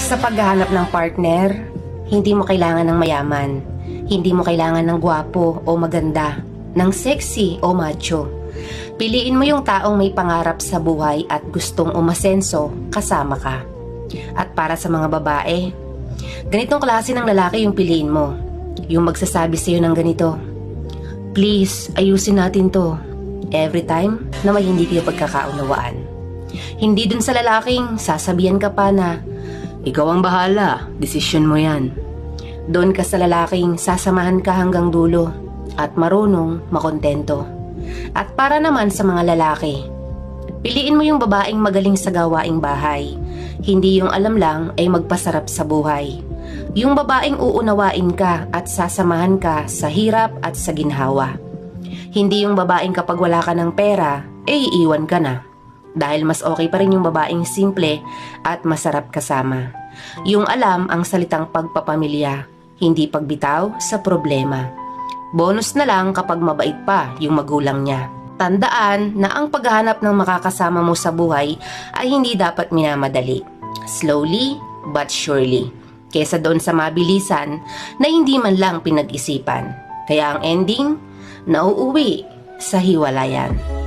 Sa paghahanap ng partner, hindi mo kailangan ng mayaman, hindi mo kailangan ng gwapo o maganda, ng sexy o macho. Piliin mo yung taong may pangarap sa buhay at gustong umasenso kasama ka. At para sa mga babae, ganitong klase ng lalaki yung piliin mo. Yung magsasabi sa'yo ng ganito, "Please, ayusin natin to." Every time na may hindi kayo pagkakaunawaan. Hindi dun sa lalaking sasabihan ka pa na, "Ikaw ang bahala, desisyon mo yan." Doon ka sa lalaking sasamahan ka hanggang dulo at marunong makontento. At para naman sa mga lalaki, piliin mo yung babaeng magaling sa gawaing bahay. Hindi yung alam lang ay magpasarap sa buhay. Yung babaeng uunawain ka at sasamahan ka sa hirap at sa ginhawa. Hindi yung babaeng kapag wala ka ng pera, iiwan ka na. Dahil mas okay pa rin yung babaeng simple at masarap kasama. Yung alam ang salitang pagpapamilya, hindi pagbitaw sa problema. Bonus na lang kapag mabait pa yung magulang niya. Tandaan na ang paghahanap ng makakasama mo sa buhay ay hindi dapat minamadali. Slowly but surely. Kesa doon sa mabilisan na hindi man lang pinag-isipan. Kaya ang ending, nauuwi sa hiwalayan.